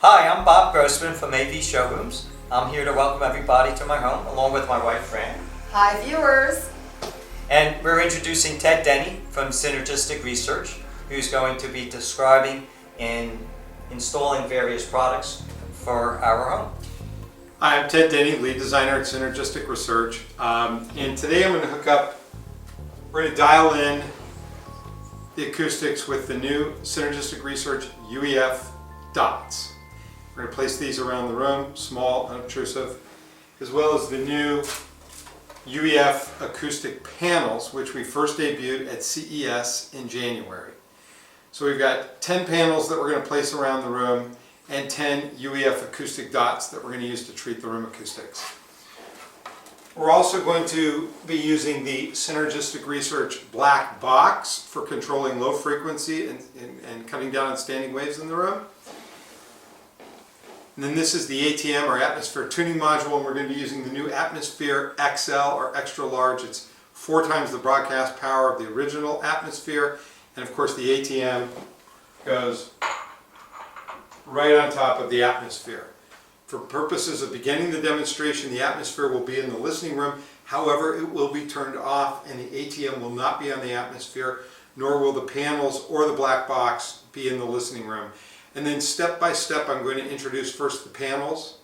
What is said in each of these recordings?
Hi, I'm Bob Grossman from AV Showrooms. I'm here to welcome everybody to my home, along with my wife, Fran. Hi, viewers. And we're introducing Ted Denney from Synergistic Research, who's going to be describing and installing various products for our home. Hi, I'm Ted Denney, lead designer at Synergistic Research. And today I'm going to we're going to dial in the acoustics with the new Synergistic Research UEF dots. We're going to place these around the room, small, unobtrusive, as well as the new UEF acoustic panels, which we first debuted at CES in January. So we've got 10 panels that we're going to place around the room and 10 UEF acoustic dots that we're going to use to treat the room acoustics. We're also going to be using the Synergistic Research black box for controlling low frequency and cutting down on standing waves in the room. And then this is the ATM or atmosphere tuning module, and we're going to be using the new Atmosphere XL or extra large. It's 4 times the broadcast power of the original Atmosphere, and of course the ATM goes right on top of the Atmosphere. For purposes of beginning the demonstration, the Atmosphere will be in the listening room. However, it will be turned off and the ATM will not be on the Atmosphere, nor will the panels or the black box be in the listening room. And then step by step, I'm going to introduce first the panels,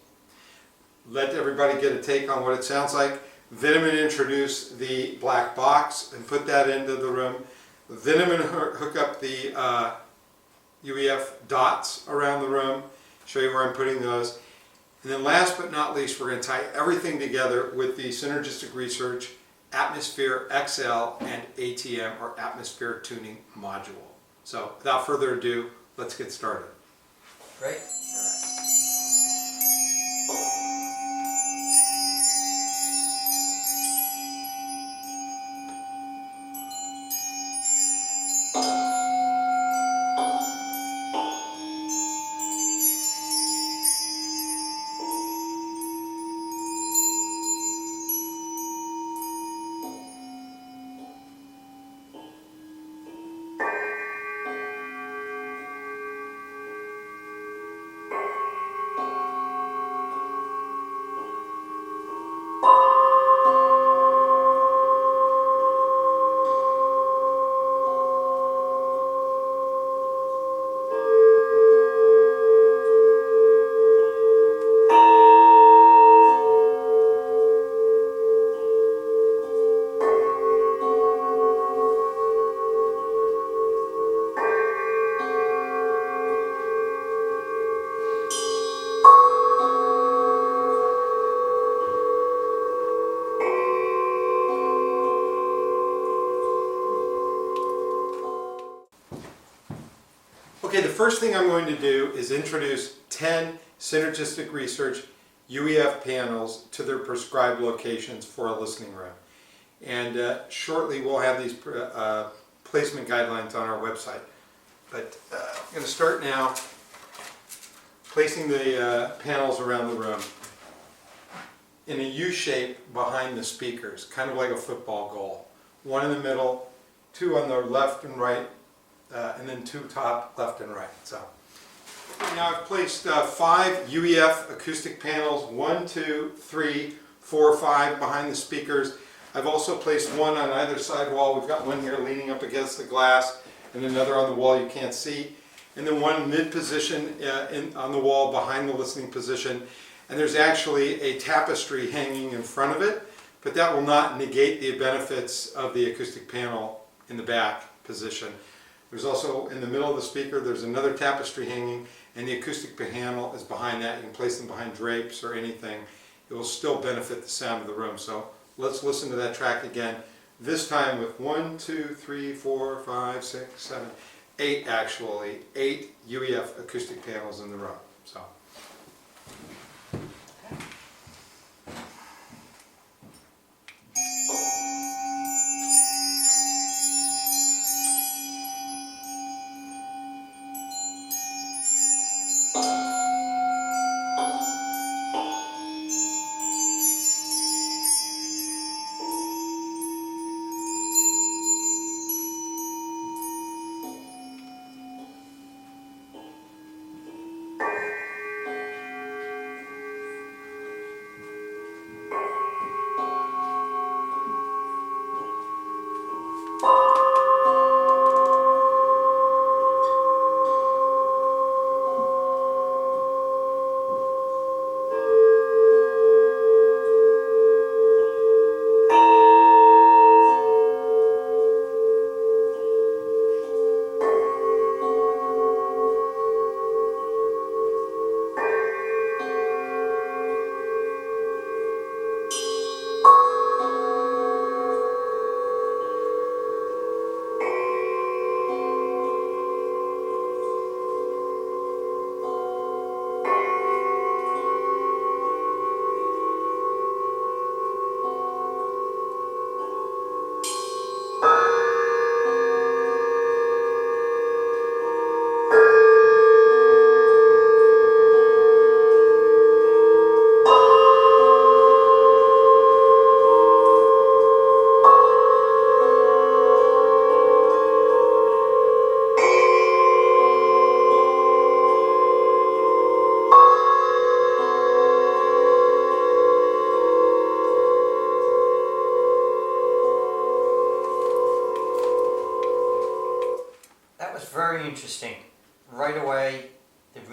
let everybody get a take on what it sounds like. Then I'm going to introduce the black box and put that into the room. Then I'm going to hook up the UEF dots around the room, show you where I'm putting those. And then last but not least, we're going to tie everything together with the Synergistic Research Atmosphere XL and ATM or Atmosphere Tuning Module. So without further ado, let's get started. Great. Okay, the first thing I'm going to do is introduce 10 Synergistic Research UEF panels to their prescribed locations for a listening room. And shortly we'll have these placement guidelines on our website. But I'm going to start now placing the panels around the room in a U shape behind the speakers, kind of like a football goal. 1 in the middle, 2 on the left and right, and then 2 top, left and right. So now I've placed 5 UEF acoustic panels, 1, 2, 3, 4, 5 behind the speakers. I've also placed 1 on either side wall. We've got 1 here leaning up against the glass and another on the wall you can't see. And then 1 mid-position on the wall behind the listening position. And there's actually a tapestry hanging in front of it, but that will not negate the benefits of the acoustic panel in the back position. There's also, in the middle of the speaker, there's another tapestry hanging, and the acoustic panel is behind that. You can place them behind drapes or anything. It will still benefit the sound of the room. So let's listen to that track again, this time with 1, 2, 3, 4, 5, 6, 7, 8 actually, 8 UEF acoustic panels in the room. So.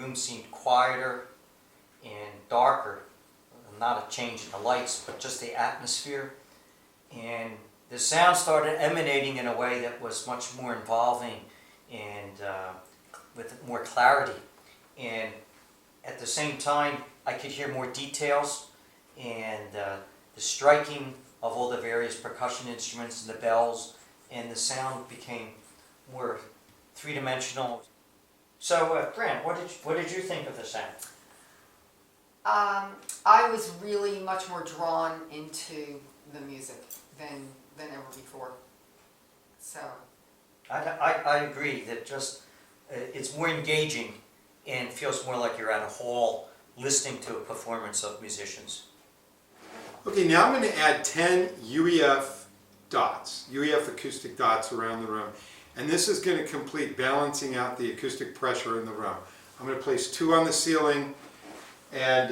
room seemed quieter and darker. Not a change in the lights, but just the atmosphere. And the sound started emanating in a way that was much more involving and with more clarity. And at the same time, I could hear more details and the striking of all the various percussion instruments and the bells, and the sound became more three-dimensional. So, Grant, what did you think of the sound? I was really much more drawn into the music than ever before. So I agree that just it's more engaging and feels more like you're at a hall listening to a performance of musicians. Okay, now I'm going to add 10 UEF dots, UEF acoustic dots around the room. And this is going to complete balancing out the acoustic pressure in the room. I'm going to place 2 on the ceiling and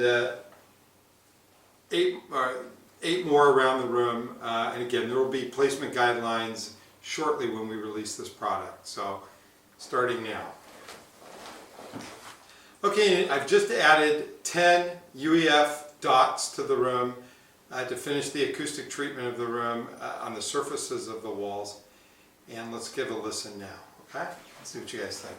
8 more around the room. And again, there will be placement guidelines shortly when we release this product. So, starting now. Okay, I've just added 10 UEF dots to the room to finish the acoustic treatment of the room on the surfaces of the walls. And let's give a listen now, okay? Let's see what you guys think.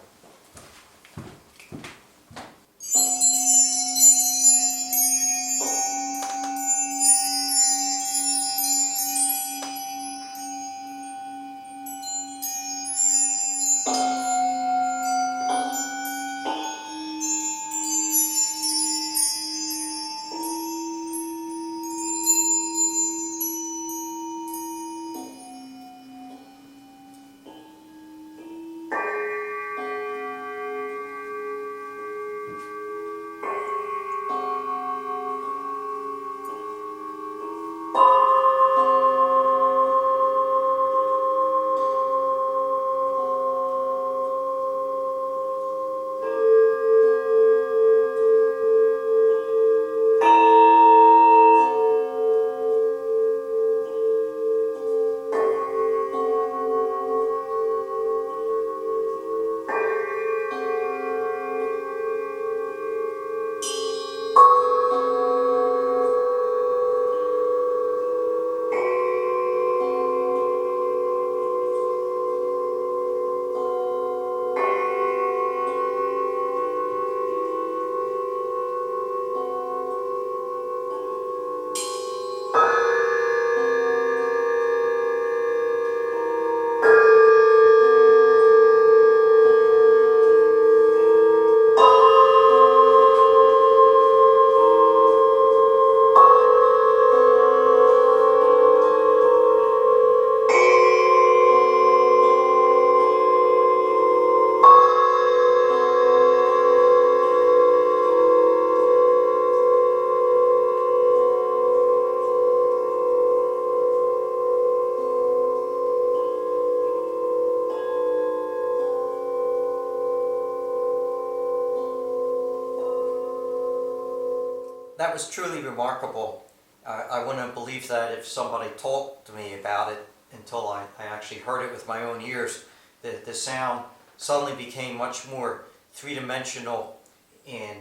That was truly remarkable. I wouldn't have believed that if somebody told me about it until I actually heard it with my own ears. The sound suddenly became much more three-dimensional and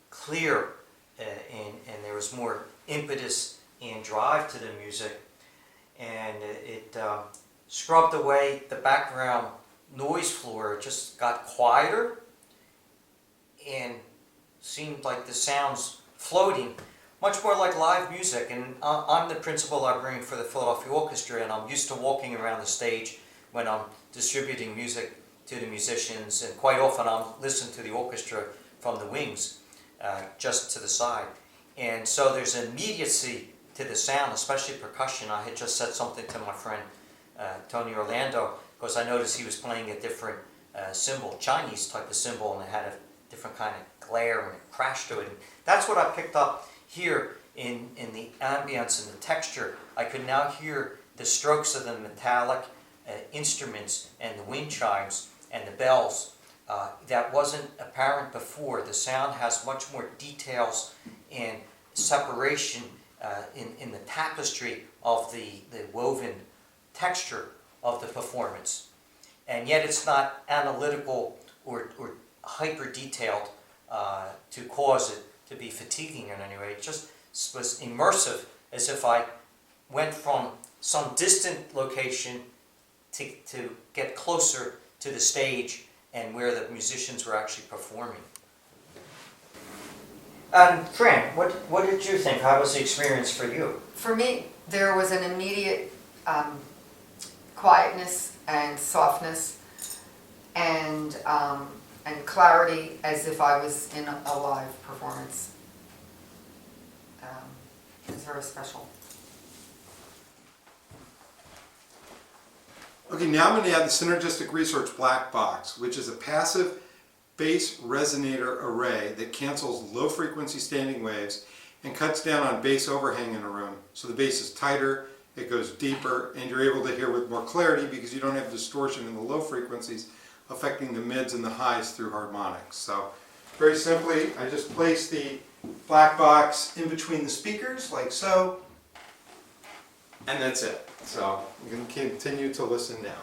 clear, and there was more impetus and drive to the music. And it scrubbed away the background noise floor. It just got quieter and seemed like the sounds floating, much more like live music. And I'm the principal librarian for the Philadelphia Orchestra, and I'm used to walking around the stage when I'm distributing music to the musicians, and quite often I'll listen to the orchestra from the wings, just to the side. And so there's an immediacy to the sound, especially percussion. I had just said something to my friend Tony Orlando, because I noticed he was playing a different cymbal, Chinese type of cymbal, and it had a different kind of glare and a crash to it. And that's what I picked up here in the ambience and the texture. I could now hear the strokes of the metallic instruments and the wind chimes and the bells. That wasn't apparent before. The sound has much more details and separation in the tapestry of the woven texture of the performance. And yet it's not analytical or hyper detailed to cause it to be fatiguing in any way. It just was immersive, as if I went from some distant location to get closer to the stage and where the musicians were actually performing. Fran, what did you think? How was the experience for you? For me, there was an immediate quietness and softness and clarity, as if I was in a live performance. It was very special. Okay, now I'm going to add the Synergistic Research Black Box, which is a passive bass resonator array that cancels low frequency standing waves and cuts down on bass overhang in a room. So the bass is tighter, it goes deeper, and you're able to hear with more clarity because you don't have distortion in the low frequencies affecting the mids and the highs through harmonics. So very simply, I just place the black box in between the speakers like so, and that's it. So you can continue to listen now.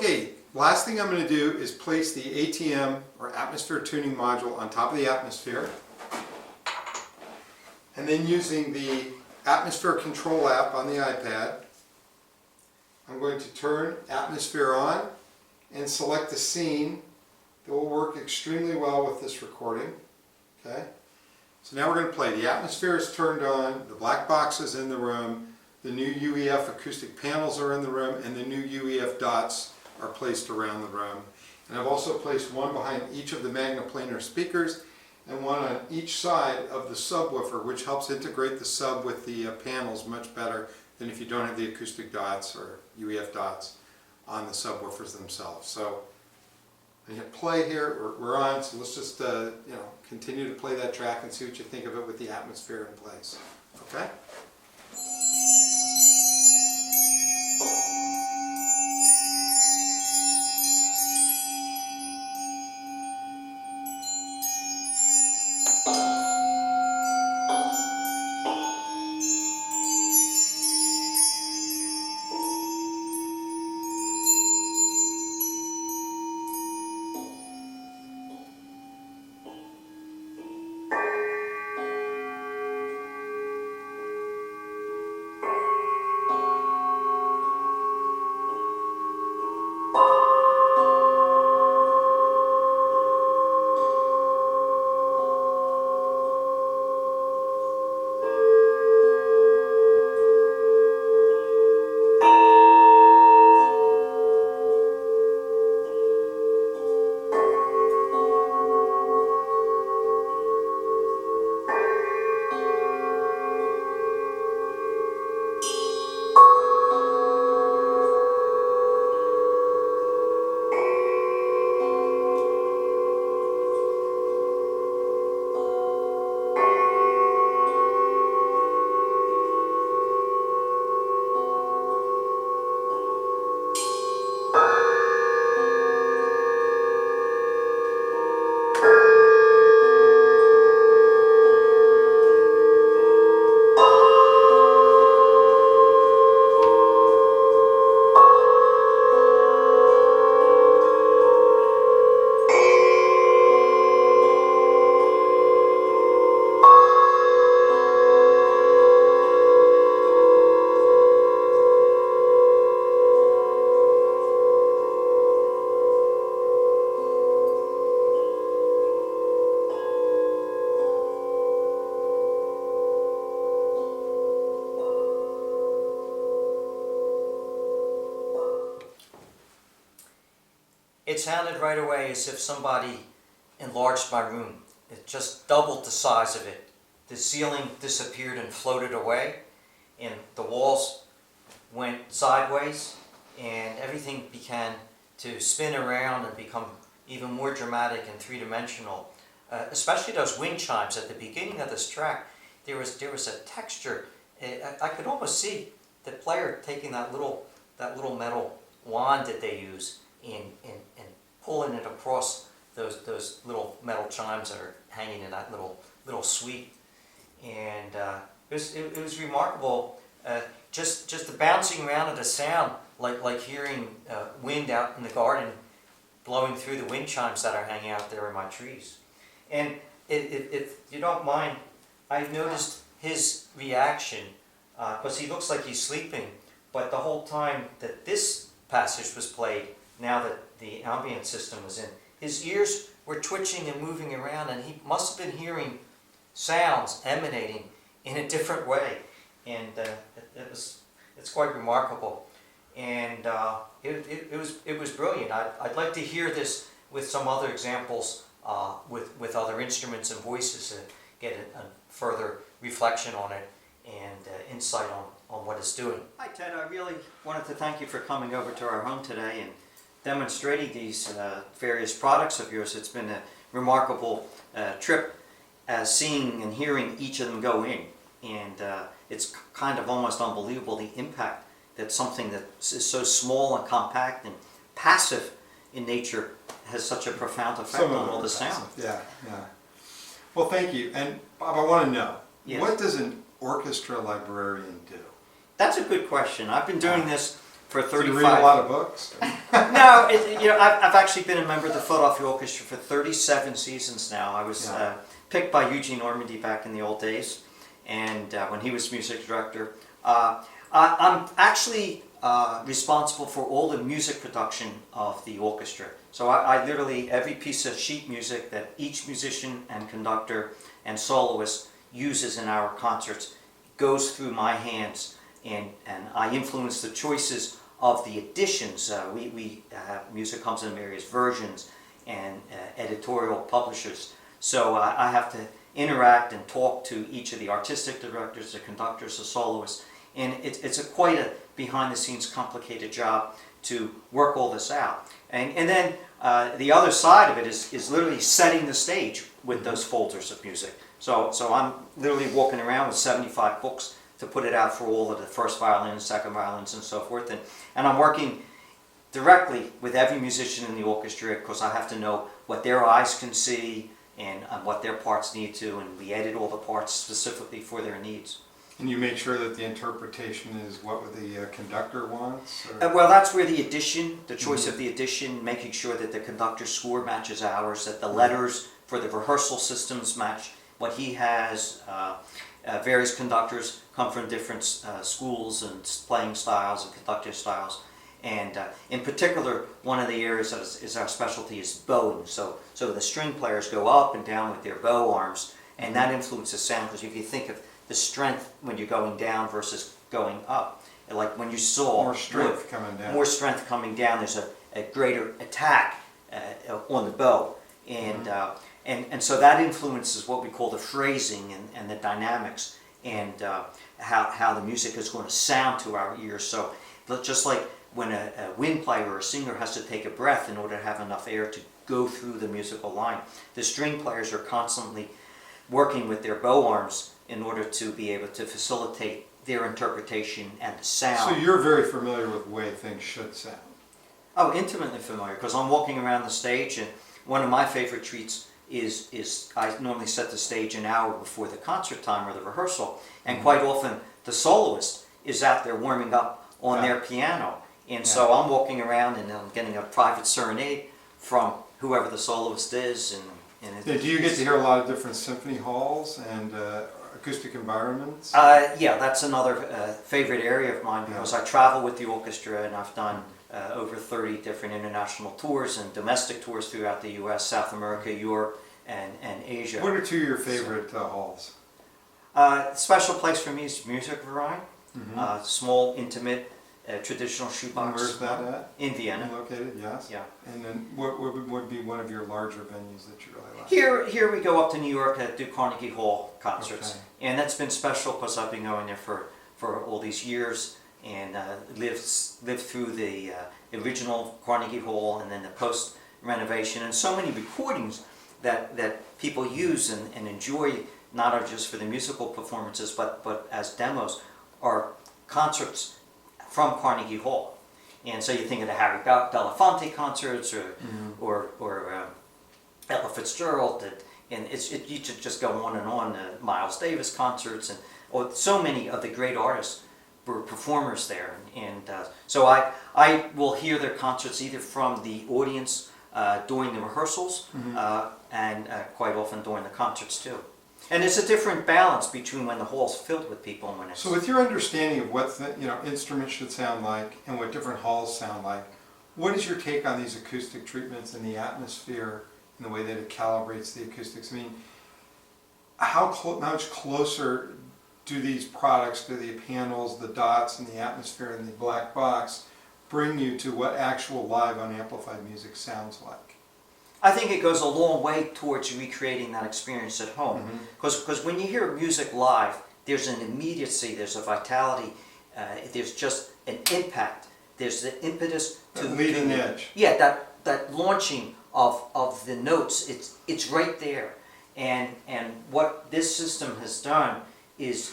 Okay, last thing I'm going to do is place the ATM or atmosphere tuning module on top of the atmosphere. And then using the atmosphere control app on the iPad, I'm going to turn atmosphere on and select the scene that will work extremely well with this recording. Okay, so now we're going to play. The atmosphere is turned on, the black box is in the room, the new UEF acoustic panels are in the room, and the new UEF dots are placed around the room. And I've also placed one behind each of the magnaplanar speakers and one on each side of the subwoofer, which helps integrate the sub with the panels much better than if you don't have the acoustic dots or UEF dots on the subwoofers themselves. So I hit play here, we're on, so let's just continue to play that track and see what you think of it with the atmosphere in place. Okay? sounded right away as if somebody enlarged my room. It just doubled the size of it. The ceiling disappeared and floated away, and the walls went sideways, and everything began to spin around and become even more dramatic and three-dimensional. Especially those wind chimes at the beginning of this track, there was a texture. I could almost see the player taking that little metal wand that they use and pulling it across those little metal chimes that are hanging in that little suite. And it was remarkable. Just the bouncing around of the sound, like hearing wind out in the garden blowing through the wind chimes that are hanging out there in my trees. And if you don't mind, I noticed his reaction, because he looks like he's sleeping, but the whole time that this passage was played, now that the ambient system was in, his ears were twitching and moving around, and he must have been hearing sounds emanating in a different way. And it's quite remarkable. And it was brilliant. I'd like to hear this with some other examples, with other instruments and voices, to get a further reflection on it and insight on what it's doing. Hi Ted, I really wanted to thank you for coming over to our home today and demonstrating these various products of yours. It's been a remarkable trip, seeing and hearing each of them go in. And it's kind of almost unbelievable the impact that something that is so small and compact and passive in nature has such a profound effect on all the sound. Yeah. Well, thank you. And Bob, I want to know, Yes. What does an orchestra librarian do? That's a good question. I've been doing this for 35. Do you read a lot of books? No, I've actually been a member of the Philadelphia Orchestra for 37 seasons now. I was picked by Eugene Normandy back in the old days, and when he was music director. I'm actually responsible for all the music production of the orchestra. So I literally, every piece of sheet music that each musician and conductor and soloist uses in our concerts goes through my hands, and I influence the choices of the additions. We have music comes in various versions and editorial publishers. So I have to interact and talk to each of the artistic directors, the conductors, the soloists, and it's quite a behind-the-scenes complicated job to work all this out. And then the other side of it is literally setting the stage with those folders of music. So I'm literally walking around with 75 books to put it out for all of the first violins, second violins, and so forth. And I'm working directly with every musician in the orchestra, because I have to know what their eyes can see and what their parts need to, and we edit all the parts specifically for their needs. And you make sure that the interpretation is what the conductor wants? Well, that's where the addition, the choice of the addition, making sure that the conductor's score matches ours, that the letters for the rehearsal systems match what he has. Various conductors come from different schools and playing styles and conducting styles. And in particular, one of the areas that is our specialty is bowing. So the string players go up and down with their bow arms, and that influences sound, because if you think of the strength when you're going down versus going up, like when you saw more strength coming down. More strength coming down, there's a greater attack on the bow. And so that influences what we call the phrasing and the dynamics, and how the music is going to sound to our ears. So just like when a wind player or a singer has to take a breath in order to have enough air to go through the musical line, the string players are constantly working with their bow arms in order to be able to facilitate their interpretation and the sound. So you're very familiar with the way things should sound? Oh, intimately familiar, because I'm walking around the stage, and one of my favorite treats is I normally set the stage an hour before the concert time or the rehearsal, and quite often the soloist is out there warming up on their piano, and so I'm walking around and I'm getting a private serenade from whoever the soloist is. Do you get to hear a lot of different symphony halls and acoustic environments? Yeah, that's another favorite area of mine, because I travel with the orchestra, and I've done over 30 different international tours and domestic tours throughout the U.S., South America, Europe, and Asia. What are two of your favorite halls? Special place for me is Music Variety. Small, intimate, traditional And shoebox. where's that at? In Vienna. Located, yes. Yeah. And then what would be one of your larger venues that you really like? Here we go up to New York to do Carnegie Hall concerts, Okay. and that's been special because I've been going there for all these years and lived through the original Carnegie Hall and then the post renovation, and so many recordings that people use and enjoy, not only just for the musical performances but as demos, are concerts from Carnegie Hall. And so you think of the Harry Belafonte concerts or Ella Fitzgerald, and you could just go on and on. Miles Davis concerts, and so many of the great artists were performers there. And so I will hear their concerts either from the audience during the rehearsals and quite often during the concerts too. And it's a different balance between when the hall's filled with people and when it's... So with your understanding of what the, instruments should sound like and what different halls sound like, what is your take on these acoustic treatments and the atmosphere and the way that it calibrates the acoustics? I mean, how much closer do these products, do the panels, the dots, and the atmosphere and the black box bring you to what actual live unamplified music sounds like? I think it goes a long way towards recreating that experience at home. Because when you hear music live, there's an immediacy, there's a vitality, there's just an impact, there's the impetus to... The leading edge. Yeah, that launching of the notes, it's right there. And what this system has done is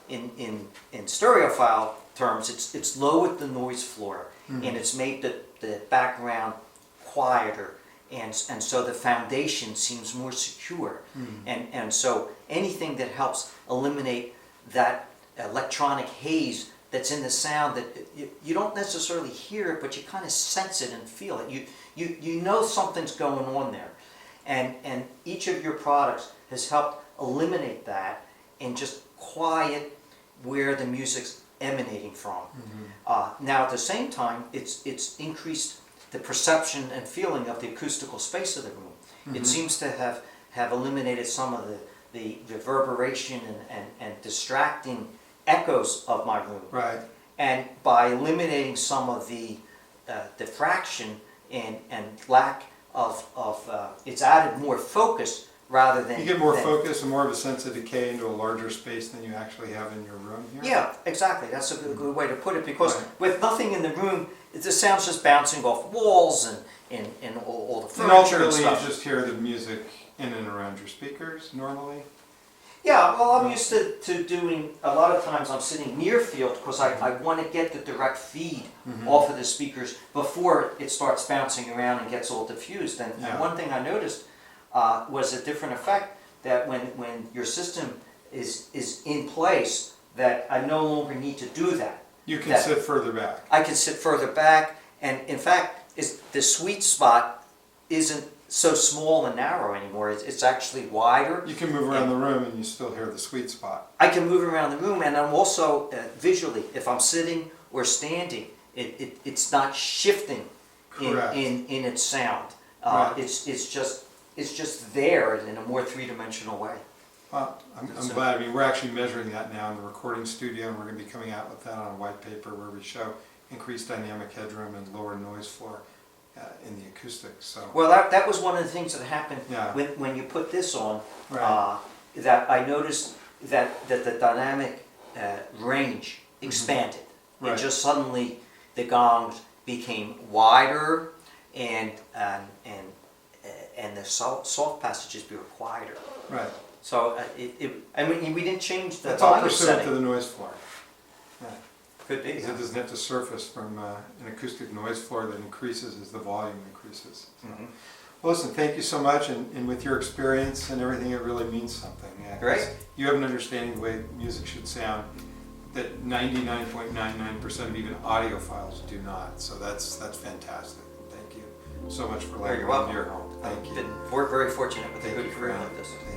in stereophile terms, it's lowered the noise floor, and it's made the background quieter. And so the foundation seems more secure. And so anything that helps eliminate that electronic haze that's in the sound, that you don't necessarily hear it, but you kind of sense it and feel it. You know something's going on there. And each of your products has helped eliminate that and just quiet where the music's emanating from. Now at the same time, it's increased the perception and feeling of the acoustical space of the room. It seems to have eliminated some of the reverberation and distracting echoes of my room. Right. And by eliminating some of the diffraction and lack of it's added more focus rather than... You get more focus and more of a sense of decay into a larger space than you actually have in your room here? Yeah, exactly. That's a good way to put it, because Right. with nothing in the room, the sound's just bouncing off walls and all the And furniture and ultimately you stuff. just hear the music in and around your speakers normally? Yeah, well, I'm used to doing, a lot of times I'm sitting near field because I want to get the direct feed off of the speakers before it starts bouncing around and gets all diffused. And one thing I noticed was a different effect, that when your system is in place, that I no longer need to do that. You can sit further back. I can sit further back, and in fact, the sweet spot isn't so small and narrow anymore. It's actually wider. You can move around the room and you still hear the sweet spot. I can move around the room, and I'm also visually, if I'm sitting or standing, it's not shifting in its sound. Right. It's just there in a more three-dimensional way. Well, I'm glad. I mean, we're actually measuring that now in the recording studio, and we're going to be coming out with that on a white paper where we show increased dynamic headroom and lower noise floor in the acoustics. So. Well, that was one of the things that happened when you put this on. Right. That I noticed that the dynamic range expanded, Right. and just suddenly the gongs became wider, and the soft passages were quieter. Right. So I mean, we didn't change the That's all volume pursuant setting. to the noise floor. Yeah. Could be. Because it doesn't have to surface from an acoustic noise floor that increases as the volume increases. So. Well, listen, thank you so much, and with your experience and everything, it really means something. Yeah, Great. You have an understanding of the way music should sound that 99.99% of even audiophiles do not. So that's fantastic. Thank you so much for letting me You're welcome. here. Thank you. We're very fortunate with a Thank good you for career that. like this. Thank